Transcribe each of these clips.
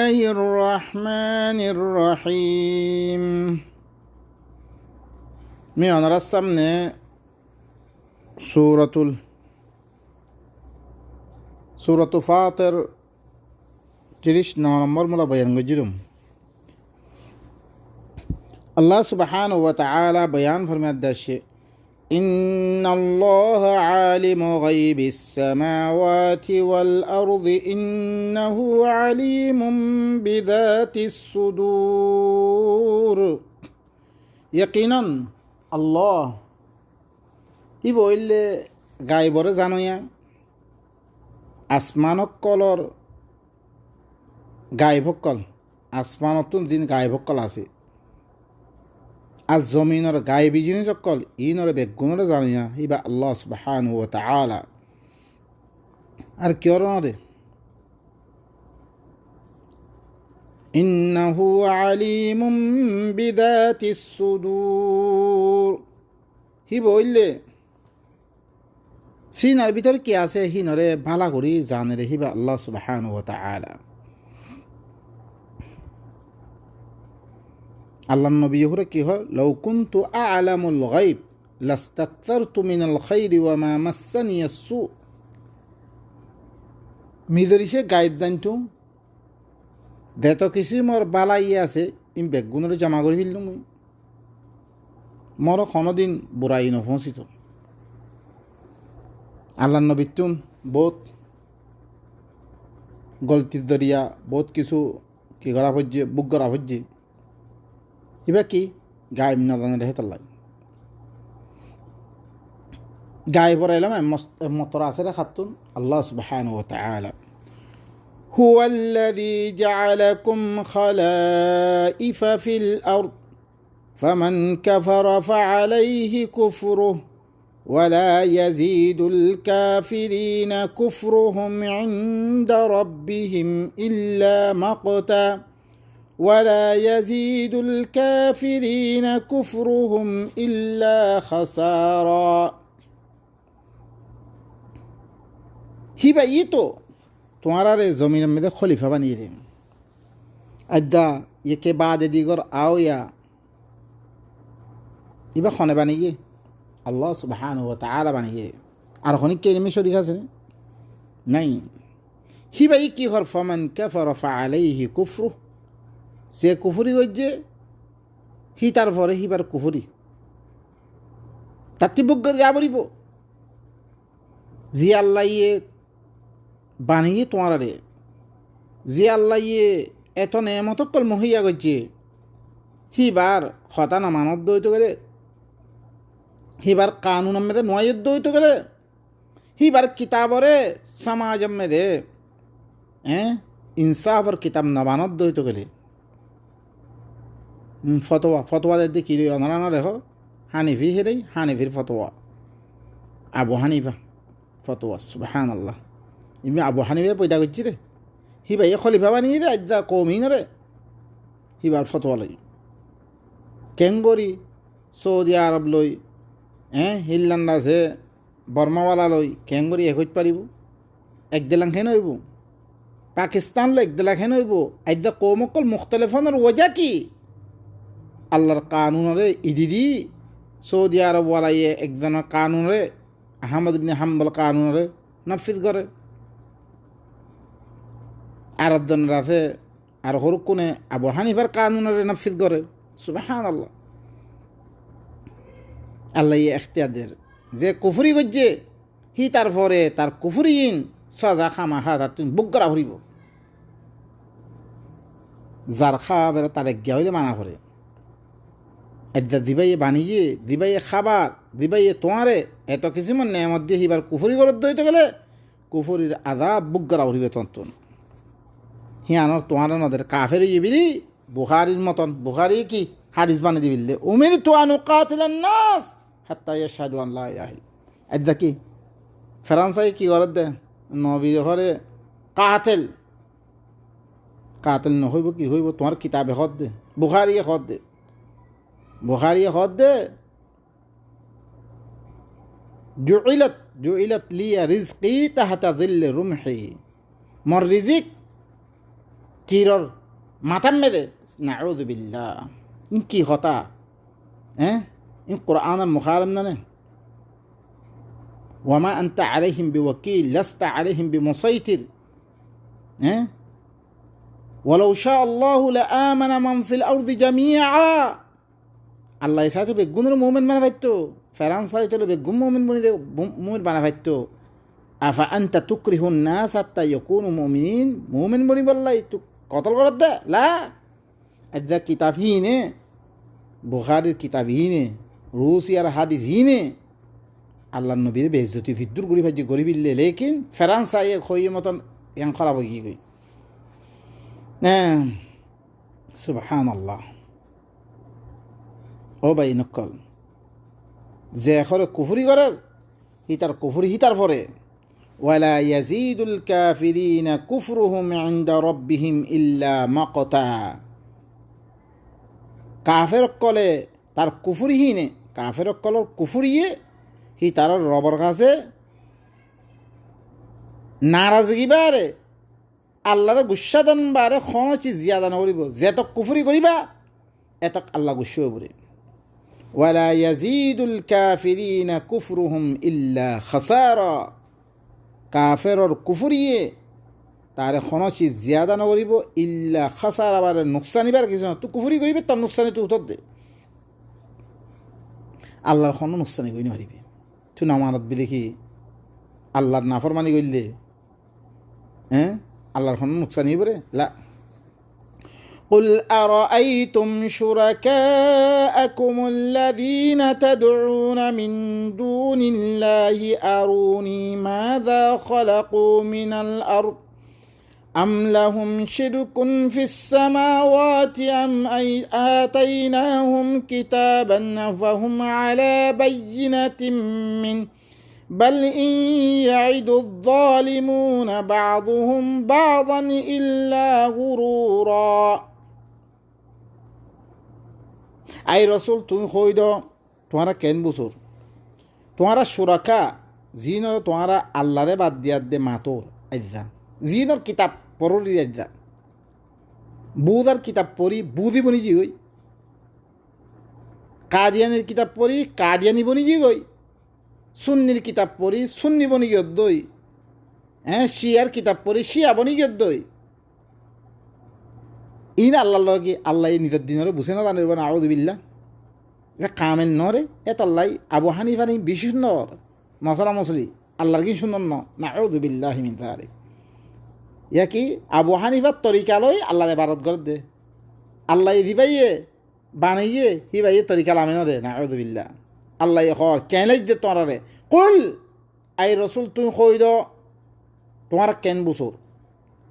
الله الرحمن الرحيم من رسمنا سورة فاطر 39 নম্বর মূল বয়ান গজিরুম আল্লাহ সুবহানাহু ওয়া তাআলা বয়ান ফরমাচ্ছে إن الله عالم غيب السماوات والأرض إنه عليم بذات الصدور يقينا الله ইবইলে গায়বরে জানোয়া আসমানকলর গায়বকল আসমানতুন দিন গায়বকল আছে আর জমিনের গায়েবী জিনিসকল ইনরে বেগুণরে জানিয়া ইবা আল্লাহ সুবহানাহু ওয়া তাআলা আর কিয়রনরে ইন্নাহু আলিমুম বিযাতিস সুদূর হি বললে সিনার ভিতর কি আছে হিনরে ভালা করি জানে রে হিবা আল্লাহ সুবহানাহু ওয়া তাআলা আল্লাহ নবী হরে কি হয় লাউ কুনতু আ'লামুল গায়ব লাস্তাকতারতু মিনাল খায়রি ওয়া মা মাসসানি আসসু মিদরিসে গায়ব জানতু দেত কিছু মোর বালাই আছে ইম বেগুনের জমা করে ফেললুম মোর কোনোদিন বুড়াই নপৌঁছিত আল্লাহ নবী তুম বহুত গলতির দরিয়া বহুত কিছু কি করা হচ্ছে বুক করা হচ্ছে ইবা কি গায়েব না জানে রেহে তাল্লাই গায়েবর এলাম মতর আছে রে খাতুন আল্লাহ সুবহানাহু ওয়া তাআলা هو الذي جعلكم خلائف في الأرض فمن كفر فعليه كفره ولا يزيد الكافرين كفرهم عند ربهم إلا مقتا ولا يزيد الكافرين كفرهم إلا خسارا হিবা ই তো তোমার জমিনের মধ্যে খলিফা বানিয়ে দেন আদা ইকে বাদ দিগর আওয়া ইবা খনে বানিয়ে আল্লাহ সুবহানাহু ওয়া তাআলা বানিয়ে আর খনিক কে এমনি শরীক আছে নাই হিবা ই কি হর ফামান কাফারা ফাআলাইহি কুফরু সে কুফুরি হচ্ছে হি তার পরে হিবার কুফুরি তার তিবুগ্গর যা বলিব জি আল্লাহ ইয়ে বানিয়ে তোমার রে জি আল্লাহ ইয়ে এত নেমতকল মহিয়া করছে হিবার হতা না মানত দইতে গেলে হিবার কানুন মেদে নয়ত দইতে গেলে হিবার কিতাবরে সমাজ মেদে ইনসাফর কিতাব নবানত দইতে গেলে ফতোয়া দেখতে কি অনারানা দেখো হানিফি হে দেই হানিফির ফতোয়া আবু হানিফা ফতোয়া সুবহানাল্লাহ ইমি আবু হানিফা পয়দা করছি রে হিবা এ খলিফা বানিয়ে রে আজ্জা কৌমিন রে হিবার ফতোয়া লই কেঙ্গরি সৌদি আরব লই হিল্লান্ড আছে বর্মাওয়ালা লই কেঙ্গরি হইতে পারিব এক দেলাং হেন হইব পাকিস্তান লো এক দেলাং হেন হইব আজ্জা কৌমকল মুখতলিফনের ওজা কি আল্লাহর কানুনরে ইদিদি সৌদি আরব ওয়ালাইয়ে একজনের কানুনরে আহমদ ইবনে হাম্বল কানুনরে নফিজ করে আর একজনের আছে আর হরকুনে আবু হানিফার কানুনরে নফিজ করে সুবহানাল্লাহ আল্লাহ এখতিয়াদের যে কুফরি করছে হি তারপরে তার কুফরিন সজা খামা হা তার তুমি বুক করা ভরিব যার খাওয়া বেড়ে তার এক হইলে মানা করে এদা দিবাইয়ে বানিয়ে দিবাইয়ে খাবার দিবাইয়ে তোমারে এত কিছু মন নেয়ামত দিয়ে হিবার কুফুরি করে দইতে গেলে কুফুরির আদা বুক করা উঠিবে তন্তন হিয়ানোর তোমার নদের কাফের ইবিলি বুখারির মতন বুখারি কি হাদিস বানিয়ে দিবিল দে উমির তো আনু কাতিলান নাস হাত্তা ইয়াশহাদু আন লা ইলাহা ইল্লাল্লাহ এদা কি ফ্রান্সাই কি করে দে নবী ঘরে কাতিল কাতিল নহইব কি হইব তোমার কিতাবে হদ দে বুখারি হদ দে বুখারি হদ দে জুইলাত লিয়া রিজকি তাহতা যিল্লি রুমহি মোর রিজিক কিরর মাথাম মেদে নাউযু বিল্লাহ ইন কি হতা ইন কোরআনের মুখারম না ওয়ামা আনতা আলাইহিম বিওয়াকিল লাস্তা আলাইহিম বিমুসাইতির ওয়ালাউ শাআ আল্লাহু লাআমানা মান ফিল আরদি জামিআ আল্লাহ সাথে বেগুনের মুমিন বানা ভাইতো ফেরান্সা হইতো বেগুন মুমিন বানা ভাইতো আফা আনতা তুকরিহুন নাস হাত্তা ইয়াকুনু মুমিনিন মুমিন বনি বললাই তু কতল করত দে লা আদা কিতাব হিনে বুখারীর কিতাব হিনে রুসিয়ার হাদিস হিনে আল্লাহর নবীর বেইজ্জতি ভিদ্দুর গরি ভাজি গরিবিল্লে লেকিন ফেরান্সা এ খইয়ে মতন ইয়াং খারাপ হয়ে গই সুবহানাল্লাহ ও ভাই নকল যে এখরে কুফরি করার হিতার কুফরি হিতার পরে ওয়ালা ইয়াজিদুল কাফিরিনা কুফরুহুম ইনদা রাব্বিহিম ইল্লা মাকতা কাফের কলে তার কুফরিহীনে কাফের কলর কুফরিয়ে হি তার রবর কাছে নারাজগি বারে আল্লাহর গুসা দান বারে কোনো চিজ জিয়াদা নকরিব যেত কুফরি করিবা এত আল্লাহ গুসা হবরে ওয়ালা ইয়াজিদুল কাফিরিনা কুফরুহুম ইল্লা খাসারা কাফেরর কুফরিয়ে তার কোনো চিজ জিয়াদা নকরিব ইল্লা খাসারা বারে নুকসানিবার কিছু না তুই কুফরি করিবে তার নুকসানি তুই উত্তর দে আল্লাহর কোনো নুকসানি করি নকরিবে তুই নামানত বিলে কি আল্লাহর নাফরমানি করলে আল্লাহর কোনো নুকসানি হইবরে লা قل أرأيتم شركاءكم الذين تدعون من دون الله أروني ماذا خلقوا من الأرض أم لهم شرك في السماوات أم آتيناهم كتابا فهم على بينة منه بل إن يعد الظالمون بعضهم بعضا إلا غرورا আই রসুল তুমি কই দ তোমারা কেন বছর তোমারা সুরাকা জিনর তোমারা আল্লাহরে বাদ দিয়া দে মাতোর আজ্জা জিনর কিতাব পড়ি আজ্জা বুধার কিতাব পড়ি বুধি বনি জি গই কাদিয়ানের কিতাব পড়ি কাদিয়ানি বনি জি গই সুন্নির কিতাব পড়ি সুন্নি বনি গিয়ে দই শিয়ার কিতাব পড়ি শিয়া বনি গিয়ে দই ইন আল্লাহ লগে আল্লাহ নিজের দিনরে বুঝে না জানিব না আউযুবিল্লাহ এটা কামেল নরে এত আল্লাহ আবু হানিফানি বিশেষ নর মশলা মশলি আল্লাহর কি শুনন না আউযুবিল্লাহ মিন যালিক ইয়া কি আবু হানিফার তরিকা লই আল্লাহর ইবাদত করে দে আল্লাহ দিবাইয়ে বানাইয়ে হিবাইয়ে তরিকা লামে ন দে না আউযুবিল্লাহ আল্লাহ হর চ্যালেঞ্জ দে তোমারে কুল আই রসুল তুমি কই দ তোমার কেন বছর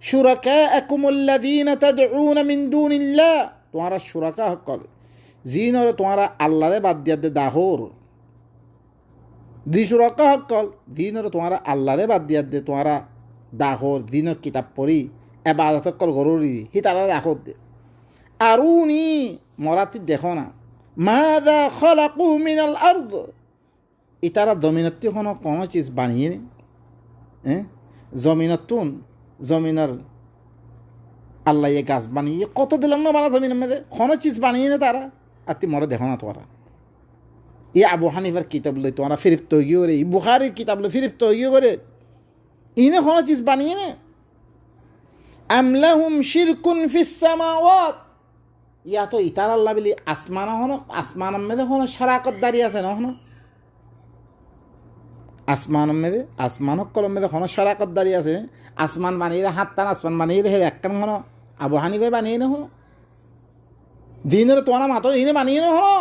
শুরাকাকুমুল্লাযীনা তাদউনা মিন দুনিল্লাহ তোমারা শুরাকা হকল জিনরে তোমারা আল্লাহরে বাদ দিয়া দে দাহর দি শুরাকা হকল জিনরে তোমারা আল্লাহরে বাদ দিয়া দে তোমারা দাহর দিনের কিতাব পড়ি ইবাদত কর গরুরি হি তারা দাহর দে আরুনি মরাতি দেখো না মাযা খালাকু মিনাল আরদ ইতারা জমিনতে কোনো চিজ বানিয়ে নে জমিনতুন জমিনের আল্লাহ এ গাছ বানিয়ে কত দিলাম না বানা জমিনের মধ্যে কোনো চিজ বানিয়ে নে তারা আর তুই মরে দেখো না তোরা ই আবু হানিফার কিতাব লই তোমরা ফিরিপ তৈরি করে ই বুখারির কিতাব লই ফিরিপ তৈরি করে ইনে কোনো চিজ বানিয়ে নে আমলাহুম শিরকুন ফিস সামাওয়াত ইয়া তো ইতার আল্লাহ বলি আসমান হনো আসমানের মেদে হনো সারাকত দাঁড়িয়ে আছে না হনো আসমানের মেদে আসমান কলম মেদে হনো সারাকত দাঁড়িয়ে আছে আসমান বানিয়ে হাত টান আসমান বানিয়ে হে একখান হনো আবু হানিফে বানিয়ে না হনো দিনের তোমার মাতো ইনে বানিয়ে না হনো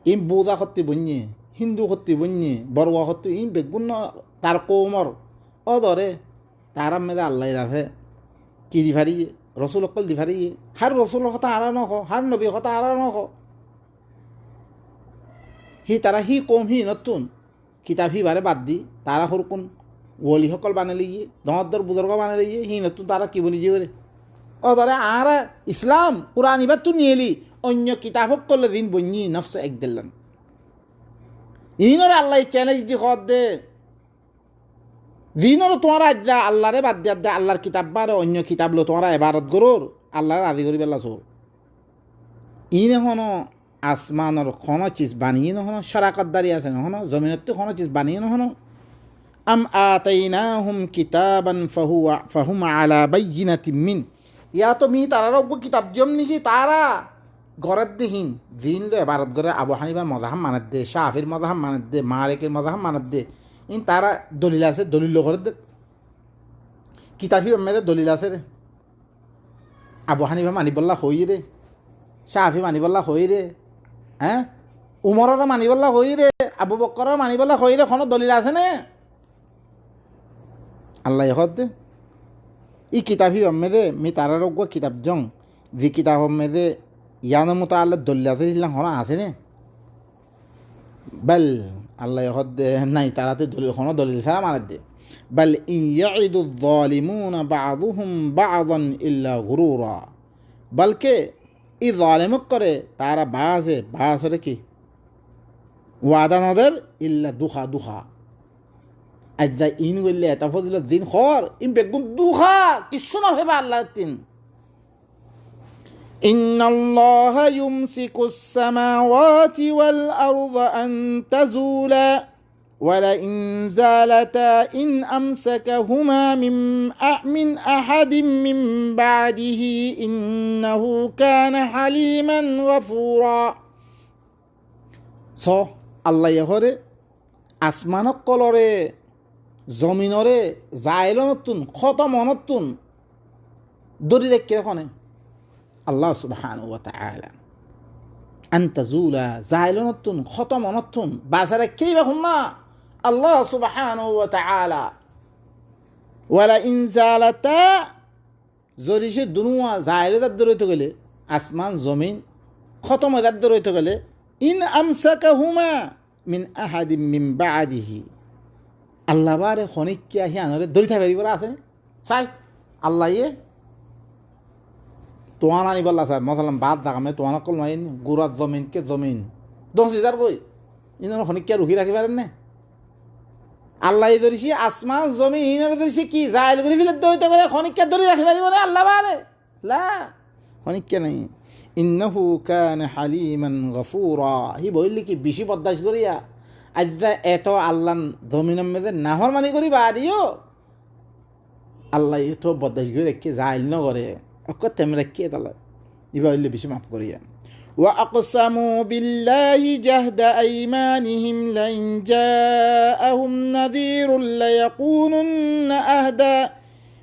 ইম বৌদা সত্যি বন্যে হিন্দু সত্যি বন্যে বড়ুয়া সত্যি ইম বেগুন তার কৌমর ও ধরে তার মেদে আল্লাহ আছে কি দি ফারিয়ে রসুল অকল দি ফারিয়ে হার রসুলের কথা আরা নখ হার নবীর কথা আরা নখ হি তারা হি কম হি নতুন কিতাব হি বারে বাদ দি তারা সরকুন ওলি সকল বানালে গিয়ে দর বুজর্গ বানালে গিয়ে হি নতুন তারা কি বলি যে ও ধরে আর ইসলাম কোরআন এবার তুই নিয়ে এলি অন্য কিতাব করলে দিন বন্যি নফস এক দিলেন ইনরে আল্লাহ চ্যালেঞ্জ দি খত দে জিনরও তোমার আজ্ঞা আল্লাহরে বাদ দিয়া দে আল্লাহর কিতাব বারে অন্য কিতাব লো তোমার এবারত গরুর আল্লাহর রাজি করি পেলা চোর ইনে হনো আসমানর খন চিজ বানিয়ে নহনো সারাকতদারি আছে নহনো জমিনত খন চিজ বানিয়ে নহনো আম আতাইনাহুম কিতাবান ফাহুম আলা বাইয়িনাতিম মিন ইয়া তো মি তারার কিতাব দিয়ম নেকি তারা গড়ের দিহীন দিন লো এবারত গড়ে আবু হানিফার মজাহাম মানত দে শাফির মজাহাম মানত দে মালিকের মজাহাম মানত দে ইন তারা দলিল আছে দলিল করে দে কিতাবি মেয়েদের দলিল আছে রে আবু হানিফা মানিবল্লা হই রে শাফি মানিবল্লা হই রে হ্যাঁ উমরের মানিবল্লা হই রে আবু বক্করের মানিবল্লা হই রে কোনো দলিল আছে নে আল্লাহ হদ দে ই কিতাবি মেদে মি তারার কিতাব জং যে কিতাব মেদে ইয়ানো মতো আল্লাহ দলিল আছে হনা আছে নে বেল আল্লাহ হদ দে নাই তারাতে দলিল কোনো দলিল ছাড়া মারার দে بل إن يعد الظالمون بعضهم بعضا إلا غرورا بلکہ ای ظالم করে তারা বাজে কি ওয়াদা নদের ইল্লা দুখা আজ্জা ইন গইলে এটা ফজিলত দিন খর ইন বেগুন দুখা কিছু না হবে আল্লাহর দিন إن الله يمسك السماوات والأرض أن تزولا ولئن زالتا إن أمسكهما من أحد من بعده إنه كان حليما غفورا সো আল্লাহ ইহরে আসমানক কলরে জমিনরে জাইলনতুন খতমনতুন দরি রেখে এখানে আল্লাহ সুবহানাহু ওয়া তাআলা আনতাজুলা জাইলনতুন খতমনতুন বাজারে কি বাহুন না আল্লাহ সুবহানাহু ওয়া তাআলা ওয়ালা ইন জালাতা জরিসে দুনুয়া জাইলদার দরইতে গেলে আসমান জমিন খতম হইদার দরইতে গেলে ইন আমসাকাহুমা মিন আহাদিম মিন বাদিহি আল্লাহ বারে খনিকিয়া হিয়ানরে দরিতা বেরিবরা আছে চাই আল্লাহ ইয়ে তোয়ানা নি বললা স্যার মশালাম বাদ দাগামে তোয়ানা কল মাইন গুড়ার জমিন কে জমিন 10,000 বই ইনর খনিকিয়া রুখি রাখি পারেন না আল্লাহ ধরিছি আসমান জমিন ইনর ধরিছি কি জাইল করে ফেলে দইতে করে খনিকিয়া ধরে রাখি পারিব না আল্লাহ বারে লা খনিকিয়া নাই ইন্নাহু কানা হালিমান গফুরা হি বইলি কি বেশি বদদাশ করিয়া আজ্জা এত আল্লাহ জমিনের মধ্যে নাহর মানি করি বাড়িও আল্লাহ তো বদদাশ করে রেখে জাইল ন করে অকতে রেখে তাহলে ইবা হইলে বেশি মাফ করিয়া وأقسموا بالله جهد أيمانهم لئن جاءهم نذير ليكونن أهدى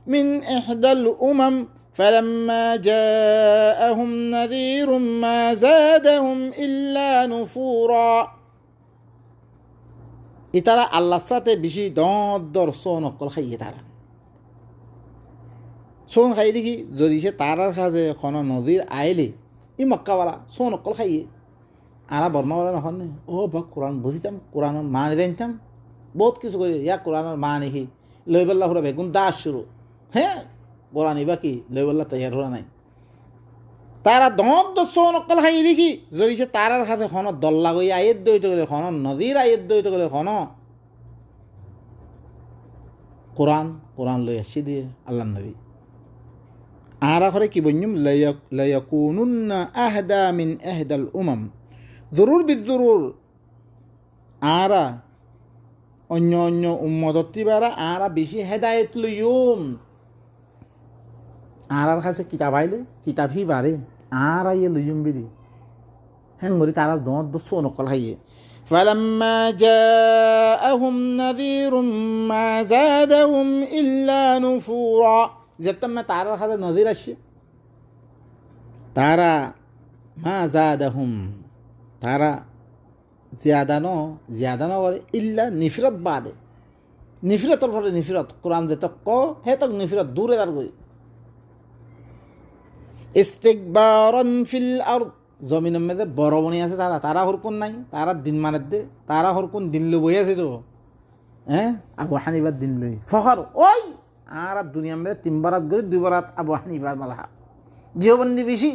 من إحدى الأمم فلما جاءهم نذير ما زادهم إلا نفورا ইতারা আল্লাহর সাথে বেশি দর সোন অকল খাইয়ে তারা সোন খাই দেখি যদি সে তারার সাথে কোনো নদীর আইলে ই মক্কাওয়ালা সোন অকল খাইয়ে আরা বর্মাওয়ালা নখন ও বা কোরআন বুঝিতাম কোরআনের মানে জানতাম বহুত কিছু করি ইয়া কোরআনের মা নেহি লইবল্লা হরা বেগুন দাস শুরু হ্যাঁ কোরআন ইবা কি লইবল্লা তৈয়ার হরা নাই তারা সোন অকল খাই দেখি যদি সে তারার সাথে খন দল্লা গই আয়ের দইতে গেলে খন নদীর আয়ের দইতে গেলে খন কোরআন লই আসি দিয়ে আল্লাহ নবী আর আখরে কি বন্যম লায়াকুনুন্না আহদা মিন আহদাল উমাম জরুর বিজরুর আরা অন্য উম্মততি বারা আরা বেশি হেদায়েত লইম আর কাছে কিতাব আইলে কিতাব হি বারে আর আইয়ে লইম বিদি হ্যাঁ মরি তারা সোন অকল খাইয়ে فلما جاءهم نذير ما زادهم إلا نفورا যেতম তারার সাথে নজির আসছে তারা মা জাদাহুম তারা জিয়াদানো করে ইল্লা নিফরত বাদে নিফরতর ফলে নিফরত কোরআন যে তক হে তক নিফরত দূরে তার গই ইস্তিকবারান ফিল আরদ জমিনের মধ্যে বড় বনি আছে তারা হরকুন নাই তারা দিন মানের দে তারা হরকুন দিন লো বই আছে তো হ্যাঁ আবু হানিফার দিন লই ফখর ওই আর দুনিয়ার মধ্যে 3 বারাত গরি 2 বারাত আবু হানিফার মাযহাব জিওবন্দি বেশি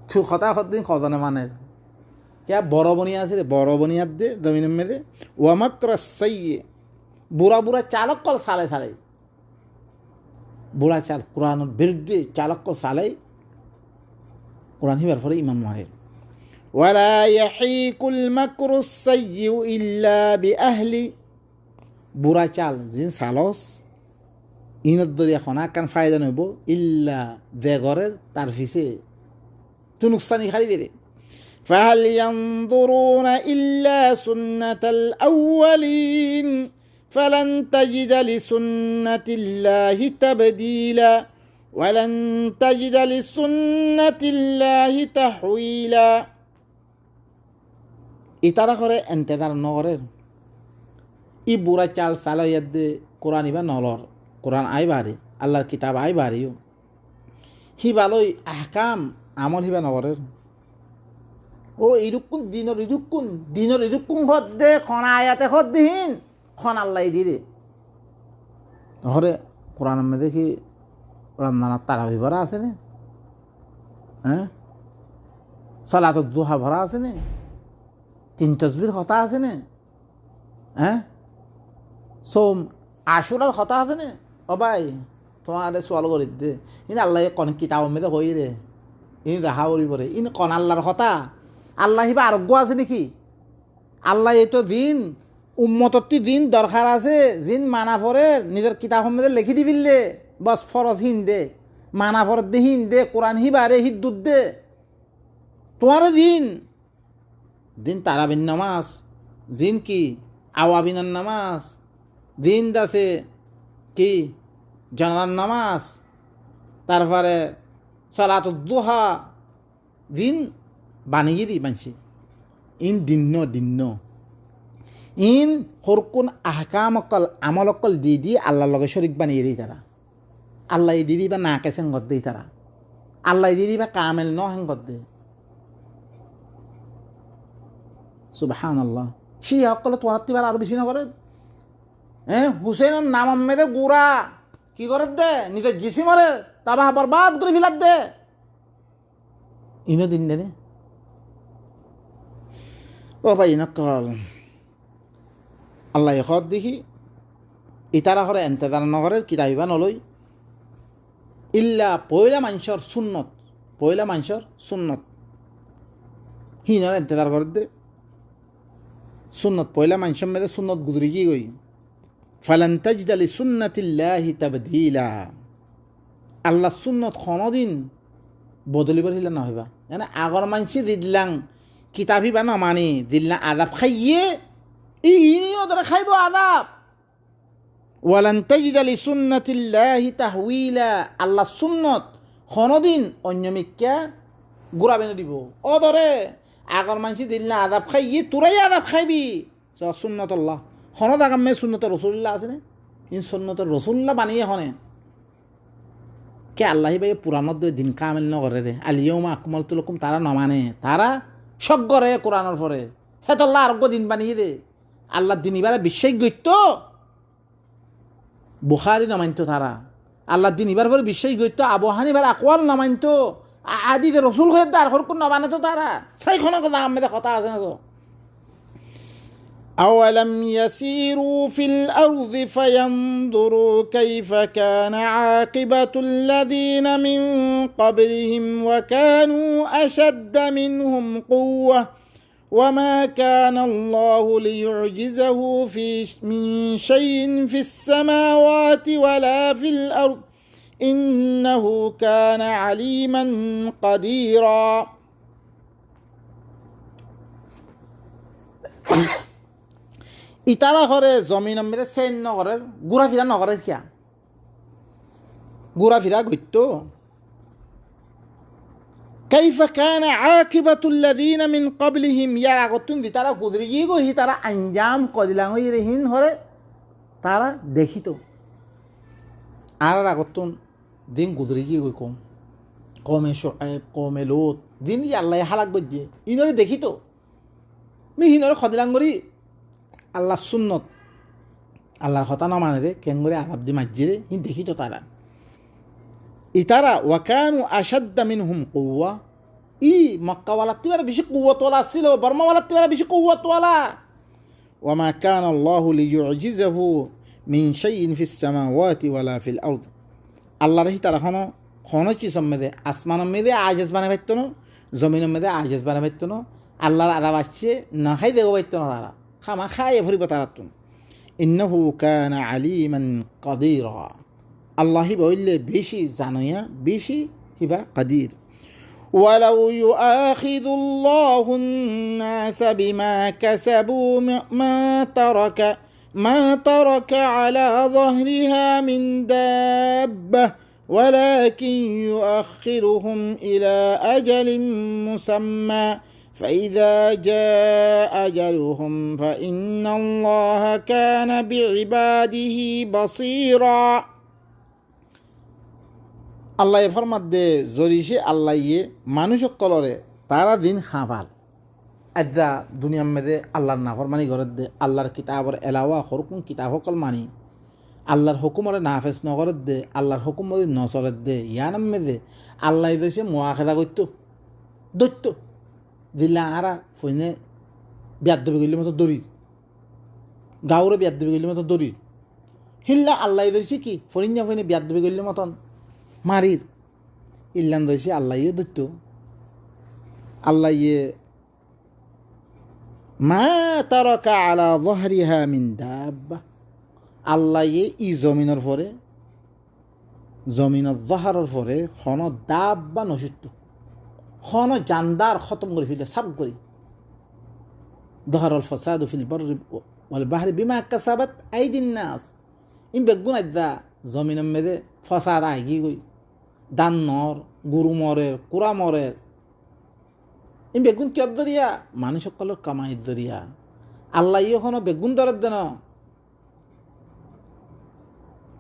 তু কথা দিন খজানে মানে কে বড় বনি আছে বড় বনিয়াত দে জমিনের মধ্যে ওয়া মাকরাস সাইয়্যি বুড়া বুড়া চালক কল সালে সালে বুড়া চাল কোরআনের বিরুদ্ধে চালক কল সালে কোরআন হিবার পরে ইমান মারে ওয়ালা ইয়াহিকুল মাকরুস সাইয়্যু ইল্লা বিআহলি বুড়া চাল জিন সালস ইনত দরিয়া খনা কান ফায়দা নইব ইল্লা দেগরের তার ফিসে তু নুকসানি খালি বেরে ফাহাল ইয়ানদুরুনা ইল্লা সুন্নাতাল আউয়ালিন ফালান তাজিদা লিসুন্নাতিল্লাহি তাবদীলা ওয়ালান তাজিদা লিসুন্নাতিল্লাহি তাহওয়িলা ইতারা করে এন্তেদার নগরের ই বুড়া চাল সালা ইয়াদে কোরআন ইবা নলর কোরআন আই বাড়ি আল্লাহর কিতাব আই বাড়িও হি ভালোই আহকাম আমল হিবা নগরের ও ইরুকুন দিনর ইরুকুন হদ দে খনা আয়াতে হদ দিহীন খন আল্লাহ দিরে হরে কোরআনের মধ্যে কি রমজানের তারাবি ভরা আছে না হ্যাঁ সালাতুদ দুহা ভরা আছে না তিন তসবির কথা আছে না হ্যাঁ সোম আশুরার কথা আছে না ও ভাই তোমার সোয়াল করি দে ইন আল্লাহ কন কিতাবের মধ্যে হই রে ইন রাহা করি পরে ইন কন আল্লাহর কথা আল্লাহ হিবা আরোগ্য আছে নাকি আল্লাহ এই তো দিন উম্মতত্তি দিন দরকার আছে জিন মানা ফরে নিজের কিতাবের মধ্যে লিখি দিবিলে বস ফরজ হিন দে মানা ফরত দে হিন দে কোরআন হিবারে হিদ্দুত দে তোমার দিন তারাবিন নামাজ জিন কি আওয়াবিনার নামাজ দিন দাসে কি জানার নামাজ তারপরে সালাতুদ দুহা দিন বানিয়ে দি মানছি ইন দিন্ন ইন হরকুন আহকাম অকল আমল অকল দি আল্লাহর লগে শরিক বানিয়ে দিই তারা আল্লাহ দিদি বা না কেসেন গদ দেই তারা আল্লাহ দিদি বা কামেল ন হেন গদ দে সুবহানাল্লাহ সেই অকলে তোমার তিবার আরো বেশি না করে হ্যাঁ হুসেনের নাম আম্মেদে গুড়া কি করে দে নিজের জিসি মরে তাবা বরবাদ করে ফিলাত দে ইনো দিন দে ও ভাই নকল আল্লাহ হদ দেখি ইতারা করে এন্তেদার নগরের কিতাবিবা নলই ইল্লা পয়লা মানুষের সুন্নত হিনর এন্তেদার করে দে সুন্নত পয়লা মানুষের মেয়েদের সুন্নত গুদরি কি গই ফালান তাজিদা লিসুন্নাতিল্লাহি তাবদীলা আল্লাহ সুন্নত কোনদিন বদলিবার হিলা না হইবা মানে আগর মানসি দিলাং কিতাবি বা না মানি দিল্লা আদাব খাইয়ে ইনিও ধরে খাইব আদাব ওয়ালান তাজিদা লিসুন্নাতিল্লাহি তাহওয়িলা আল্লাহ সুন্নত কোনদিন অন্যমিকা ঘুরাবে না দিব ও ধরে আগর মানসি দিল্লা আদাব খাইয়ে তোরাই আদাব খাইবি সুন্নত আল্লাহ হনত আগামে সুন্নত রসুল্লাহ আছে না ইন সুন্নত রসুল্লাহ বানিয়ে হনে কে আল্লাহি ভাই পুরাণত দিন কামেল নগরে রে আলিয়মা আকমালতু লাকুম তারা নমানে তারা সজ্ঞরে কোরআনের পরে হেতল্লাহ আরোগ্য দিন বানিয়ে দে আল্লাহ দিন এবারে বিশ্বাসযোগ্য বুখারি নমানত তারা আল্লাহ দিন এবার পরে বিশ্বাসযোগ্য আবু হানিফার আকওয়াল নমানত আদিতে রসুল হয়ে দাঁড় কোন নমানে তো তারা সেইখানে কথা আমাদের কথা আছে না তো أولم يسيروا في الأرض فينظروا كيف كان عاقبة الذين من قبلهم وكانوا أشد منهم قوة وما كان الله ليعجزه من شيء في السماوات ولا في الأرض إنه كان عليما قديرا ইতারা করে জমিন মেরে সেন নগরের ঘোরাফেরা নগরের কিয়া ঘোরাফেরা গইত কাইফা কানা আকিবাতুল্লাযীনা মিন ক্বাবলিহিম ইয়ার আগতুন দি তারা গুজরি গিয়ে গই তারা আঞ্জাম কদিলাং হই রেহিন হরে তারা দেখিত আর আগতুন দিন গুজরি গিয়ে গই কমে শুআইব কমে লূত দিন আল্লাহ হালাক বজ্জে ইনরে দেখিত মি হিনরে খদিলাং গরি আল্লাহ সুন্নত আল্লাহর কথা না মানে রে কেন করে আলাপ দি মাঝে রে হি দেখি তো তারা ইতারা ওয়াকানু আশাদ্দা মিনহুম কুওয়া ই মক্কাওয়ালা তিবার বেশি কুওয়াতওয়ালা ছিল বর্মাওয়ালা তিবার বেশি কুওয়াতওয়ালা ওয়ামা কানা আল্লাহু লিইউজিজাহু মিন শাইইন ফিস সামাওয়াতি ওয়ালা ফিল আরদ আল্লাহর হি তারা কোনো চিজের মধ্যে আসমানের মধ্যে আজেজ বানাই পারতো না জমিনের মধ্যে আজেজ বানাই পারতো না আল্লাহর আদাব আসছে না খাই দেবো পারতো না তারা খামা খাইয়ে ভরিব তারা তুন ইন্নাহু কানা আলিমান কাদিরা আল্লাহ হিবা হইলে বেশি জানইয়া বেশি হিবা কাদির ولو يؤاخذ الله الناس بما كسبوا ما ترك على ظهرها من دابة ولكن يؤخرهم إلى أجل مسمى فإذا جاء أجلهم فإن الله كان بعباده بصيرا আল্লাহ ফরমাত দে জরিসে আল্লাহ মানুষ কলরে তারা দিন খাবাল আজ্জা দুনিয়ার মেদে আল্লাহর নাফরমানি ঘরের দে আল্লাহর কিতাবর এলাওয়া হরকুন কিতাব সকল মানি আল্লাহর হুকুমরে নাফেজ নগরের দে আল্লাহর হুকুম নসরের দে ইয়ানাম মেদে আল্লাহ দইছে মোয়াখেদা করত দৈত্য দিল্লা আরা ফইনে বিয়াদ দেবে গেলে মতো দড়ি গাঁৱৰে বিয়াদ দেবে গেলে মতো দড়ি হিল্লা আল্লাহ দইছে কি ফরিঞ্জা ফইনে বিয়াদ দেবে গেলে মতন মারির ইল্লান দইছে আল্লাহ দৈত্য আল্লাহ মা তারাকা আলা যহরিহা মিন দাব্বা আল্লাহ ই জমিনের পরে জমিনের জহারের পরে খন দাব্বা নসিত খন জানদার খতম করে ফেলে সাব করি দহরল ফাসাদু ফিল বাররি ওয়াল বাহরি বিমা কাসাবাত আইদিন নাস ইন বেগুন আদা জমিনের মেদে ফসাদ আইগি গই দান নর গুরু মরের কুড়া মরের এই বেগুন কিয় দরিয়া মানুষ সকলের কামাই দরিয়া আল্লাহ এখনো বেগুন দরের দেন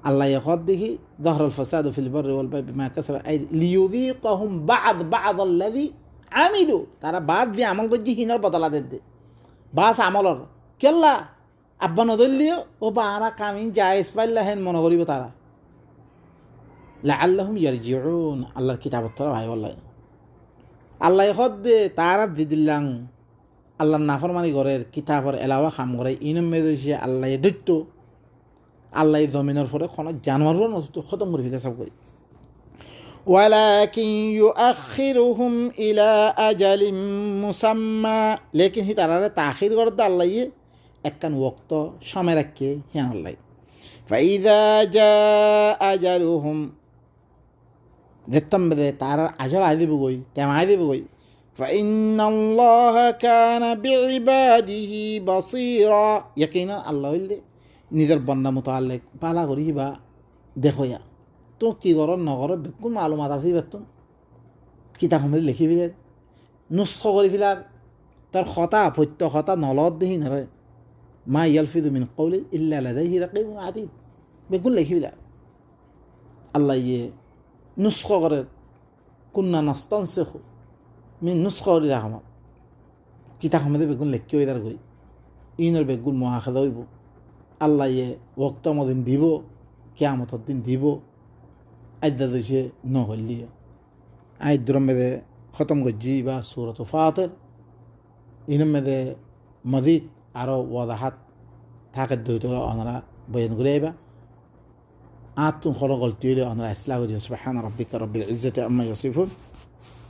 আল্লাহ এখন দেখি দহরল ফাসাদু ফিল বাররি ওয়াল বাহরি বিমা কাসাবাত আইদি লিয়ুযীকাহুম বা'দ আমিলু তারা বাদ দিয়ে আমল করছি হিনার বদলা দে বাস আমলর কেল্লা আব্বা নদলিও ও বারা কামিন জায়েজ পাইলা হেন মনে করিব তারা লাআল্লাহুম ইয়ারজিউন আল্লাহর কিতাবত তারা ভাই আল্লাহ আল্লাহ হদ্দে তারা দিদিল্লাং আল্লাহর নাফরমানি ঘরের কিতাবর এলাওয়া খাম করে ইনম মেদইছে আল্লাহ দৈত্য আল্লাহ জমিনের পরে কোনো জানোয়ারও নষ্ট খতম করে ফেলে সব করি ওয়ালাকিন ইউআখিরুহুম ইলা আজালিম মুসাম্মা লেকিন হি তারারে তাখির করতে আল্লাহ একখান ওক্ত সময় রাখে হিয়ান আল্লাহ ফাইদা জাআ আজালুহুম দেখতাম বেদে তার আজল আই দিব গই তেমাই দিব গই ফাইন্নাল্লাহা কানা বিইবাদিহি বাসীরা ইয়াকিনা আল্লাহ হইলে নিজের বান্দা মুতাআল্লিক পালা করি বা দেখয়া তো কি করর নগর বেকুন মালুমাত আছে বেতন কিতাব মধ্যে লিখি ফেলার নুস্খ করে ফেলার তার খতা ফত্য খতা নলত দেখি নরে মা ইয়ালফিদু মিন কওলি ইল্লা লাদাইহি রাকিবুন আতীদ বেকুন লিখি ফেলার আল্লাহ নুস্খ করে কুন্না নাস্তানসিখু মিন নুস্খ করে রাখা কিতাব মধ্যে বেগুন লেখি হইদার গই ইনর বেগুন মুআখাযা হইব আল্লাহ ওক্ত মদিন দিব কিয়ামতের দিন দিব আইদা দইছে নহলি আইদ্রম মেদে খতম গজ্জি বা সূরাত ফাতির ইনম মেদে মজিদ আরো ওয়াদাহাত থাকে দইতো অনারা বয়ান করে আইবা আতুন খলো গলতি হইলে অনারা ইসলাহ করি সুবহান রাব্বিকা রাব্বিল ইজ্জাতি আম্মা ইয়াসিফুন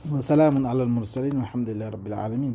ওয়া সালামুন আলাল মুরসালিন ওয়া আলহামদুলিল্লাহি রাব্বিল আলামিন